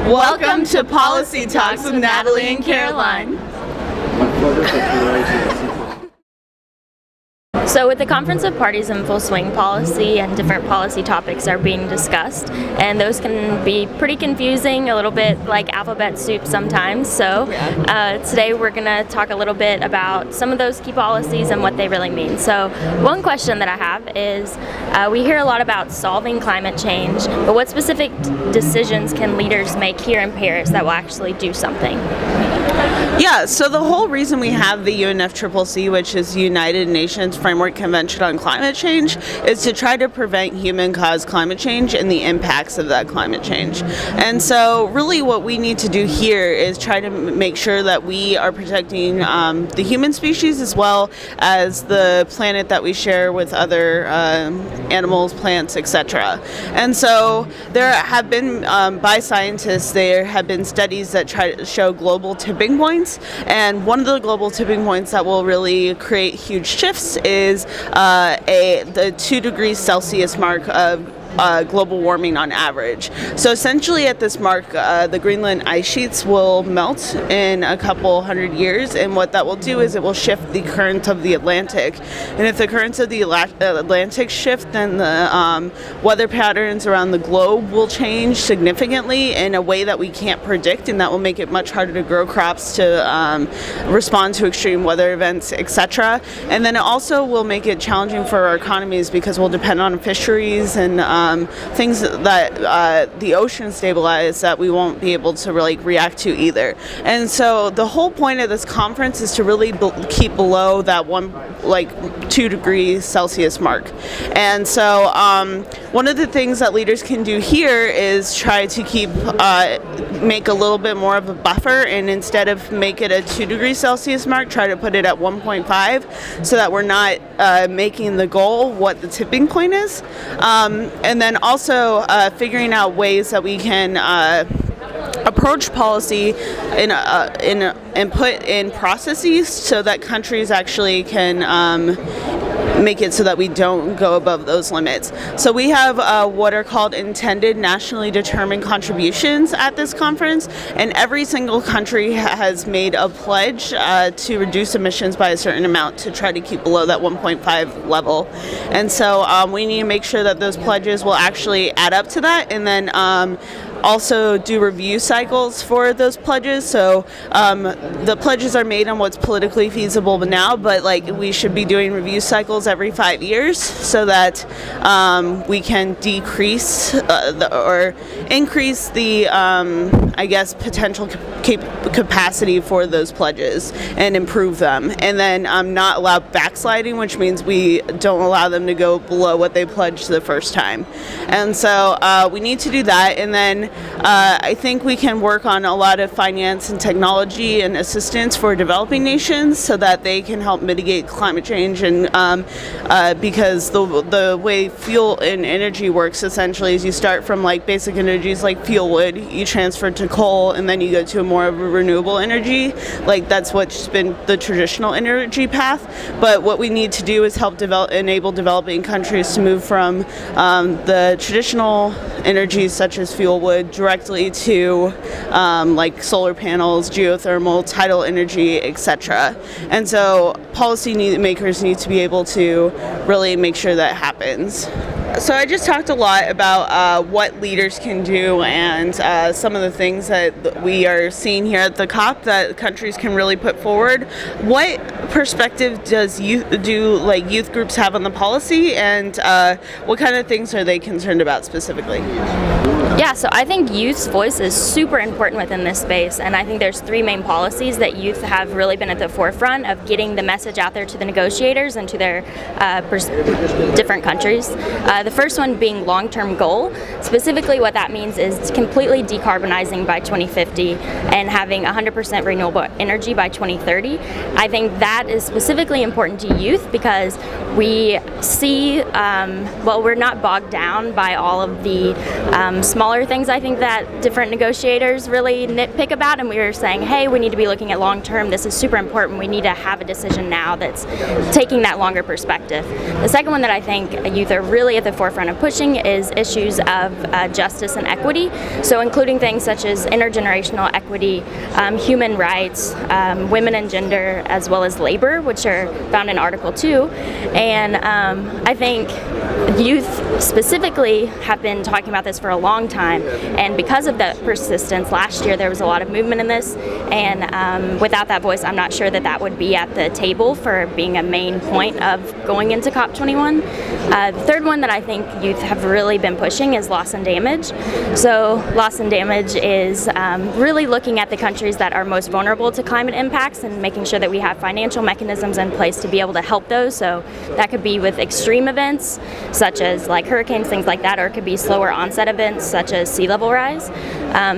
Welcome to Policy Talks with Natalie and Caroline. So with the Conference of Parties in full swing, policy and different policy topics are being discussed, and those can be pretty confusing, a little bit like alphabet soup sometimes. So today we're going to talk a little bit about some of those key policies and what they really mean. So one question that I have is, we hear a lot about solving climate change, but what specific decisions can leaders make here in Paris that will actually do something? Yeah, so the whole reason we have the UNFCCC, which is United Nations Framework Convention on Climate Change, is to try to prevent human-caused climate change and the impacts of that climate change. And so really what we need to do here is try to make sure that we are protecting the human species as well as the planet that we share with other animals, plants, etc. And so there have been, by scientists, there have been studies that try to show global tipping points. And one of the global tipping points that will really create huge shifts is the 2 degrees Celsius mark of global warming on average. So essentially at this mark, the Greenland ice sheets will melt in a couple hundred years, and what that will do is it will shift the current of the Atlantic. And if the currents of the Atlantic shift, then the weather patterns around the globe will change significantly in a way that we can't predict, and that will make it much harder to grow crops, to respond to extreme weather events, etc. And then it also will make it challenging for our economies because we'll depend on fisheries and things that the ocean stabilize that we won't be able to really react to either. And so the whole point of this conference is to really keep below that 2 degrees Celsius mark. And so one of the things that leaders can do here is try to make a little bit more of a buffer, and instead of make it a 2 degrees Celsius mark, try to put it at 1.5 so that we're not making the goal what the tipping point is. And then also figuring out ways that we can approach policy and put in processes so that countries actually can make it so that we don't go above those limits. So we have what are called intended nationally determined contributions at this conference, and every single country has made a pledge to reduce emissions by a certain amount to try to keep below that 1.5 level. And so we need to make sure that those pledges will actually add up to that, and then also do review cycles for those pledges. So the pledges are made on what's politically feasible now, but we should be doing review cycles every 5 years so that we can decrease or increase the potential capacity for those pledges and improve them, and then not allow backsliding, which means we don't allow them to go below what they pledged the first time. And so we need to do that, and then I think we can work on a lot of finance and technology and assistance for developing nations so that they can help mitigate climate change, and because the way fuel and energy works essentially is you start from basic energies like fuel wood, you transfer to coal, and then you go to more of a renewable energy. That's what's been the traditional energy path. But what we need to do is help enable developing countries to move from the traditional energies such as fuel wood directly to solar panels, geothermal, tidal energy, etc. And so policy makers need to be able to really make sure that happens. So I just talked a lot about what leaders can do and some of the things that we are seeing here at the COP that countries can really put forward. What perspective does youth groups have on the policy, and what kind of things are they concerned about specifically? Yeah, so I think youth's voice is super important within this space, and I think there's 3 main policies that youth have really been at the forefront of getting the message out there to the negotiators and to their different countries. The first one being long-term goal. Specifically what that means is completely decarbonizing by 2050 and having 100% renewable energy by 2030. I think that that is specifically important to youth because we see, we're not bogged down by all of the smaller things I think that different negotiators really nitpick about, and we were saying, hey, we need to be looking at long term, this is super important, we need to have a decision now that's taking that longer perspective. The second one that I think youth are really at the forefront of pushing is issues of justice and equity, so including things such as intergenerational equity, human rights, women and gender, as well as labor, which are found in Article 2. And I think youth specifically have been talking about this for a long time, and because of that persistence, last year there was a lot of movement in this, and without that voice I'm not sure that that would be at the table for being a main point of going into COP21. The third one that I think youth have really been pushing is loss and damage. So loss and damage is really looking at the countries that are most vulnerable to climate impacts and making sure that we have financial mechanisms in place to be able to help those. So that could be with extreme events such as like hurricanes, things like that, or it could be slower onset events such as sea level rise.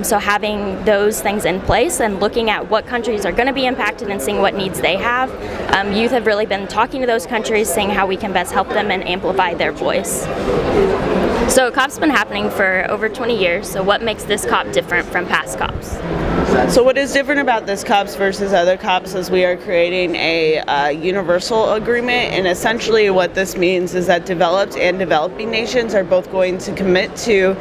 So having those things in place and looking at what countries are going to be impacted and seeing what needs they have. Youth have really been talking to those countries, seeing how we can best help them and amplify their voice. So COP's been happening for over 20 years, so what makes this COP different from past COPs? So what is different about this COPs versus other COPs is we are creating a universal agreement, and essentially what this means is that developed and developing nations are both going to commit to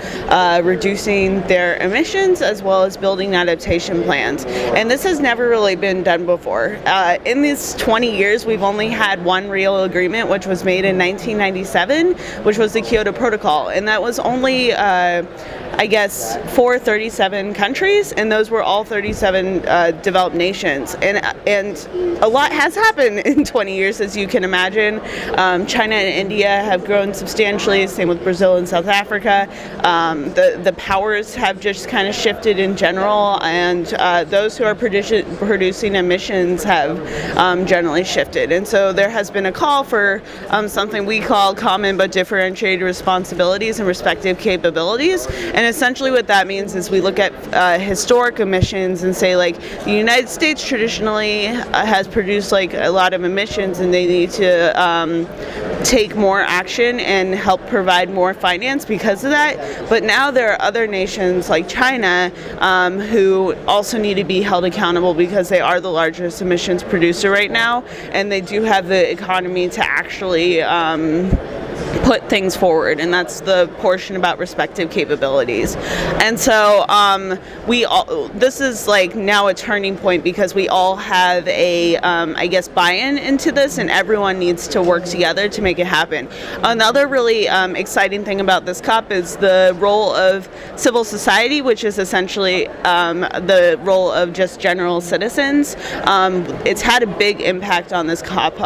reducing their emissions as well as building adaptation plans. And this has never really been done before. In these 20 years, we've only had one real agreement, which was made in 1997, which was the Kyoto Protocol, and that was only for 37 countries, and those were all 37 developed nations. And a lot has happened in 20 years, as you can imagine. China and India have grown substantially, same with Brazil and South Africa. The powers have just kind of shifted in general, and those who are producing emissions have generally shifted. And so there has been a call for something we call common but differentiated responsibilities and respective capabilities. And essentially what that means is we look at historic emissions and say, like, the United States traditionally has produced like a lot of emissions, and they need to take more action and help provide more finance because of that. But now there are other nations like China who also need to be held accountable because they are the largest emissions producer right now, and they do have the economy to actually put things forward, and that's the portion about respective capabilities. And so this is like now a turning point because we all have a buy-in into this, and everyone needs to work together to make it happen. Another really exciting thing about this COP is the role of civil society, which is essentially the role of just general citizens. It's had a big impact on this COP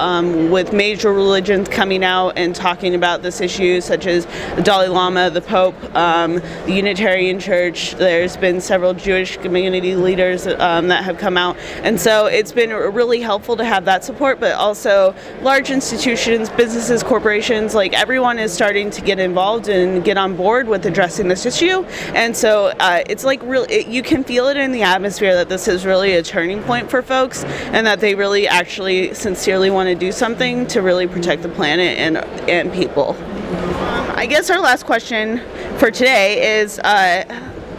with major religions coming out and talking about this issue, such as the Dalai Lama, the Pope, the Unitarian Church. There's been several Jewish community leaders that have come out, and so it's been really helpful to have that support, but also large institutions, businesses, corporations, like everyone is starting to get involved and get on board with addressing this issue. And so it's like you can feel it in the atmosphere that this is really a turning point for folks, and that they really actually sincerely want to do something to really protect the planet and people. I guess our last question for today is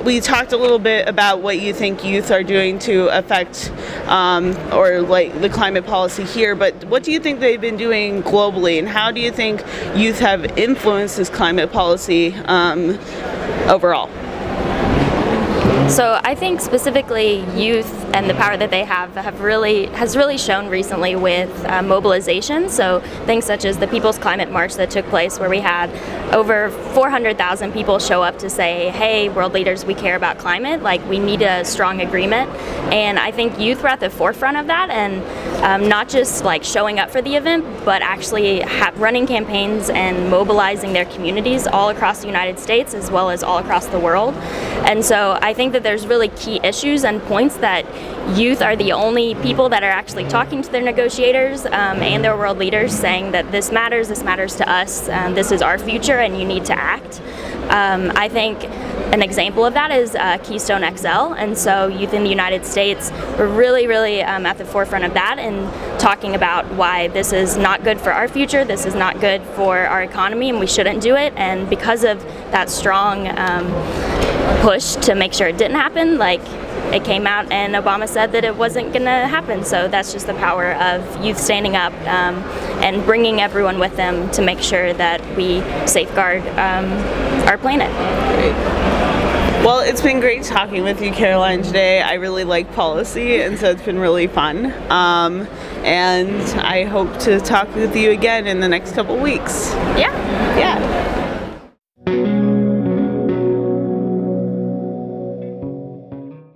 we talked a little bit about what you think youth are doing to affect or like the climate policy here, but what do you think they've been doing globally, and how do you think youth have influenced this climate policy overall? So I think specifically youth and the power that they has really shown recently with mobilization. So things such as the People's Climate March that took place, where we had over 400,000 people show up to say, hey, world leaders, we care about climate, like we need a strong agreement. And I think youth were at the forefront of that, and not just like showing up for the event, but actually running campaigns and mobilizing their communities all across the United States as well as all across the world. And so I think that there's really key issues and points that youth are the only people that are actually talking to their negotiators and their world leaders, saying that this matters to us, this is our future, and you need to act. I think an example of that is Keystone XL, and so youth in the United States were really at the forefront of that and talking about why this is not good for our future, this is not good for our economy, and we shouldn't do it. And because of that strong push to make sure it didn't happen, like, it came out and Obama said that it wasn't going to happen. So that's just the power of youth standing up and bringing everyone with them to make sure that we safeguard our planet. Great. Well, it's been great talking with you, Caroline, today. I really like policy, and so it's been really fun. And I hope to talk with you again in the next couple weeks. Yeah. Yeah.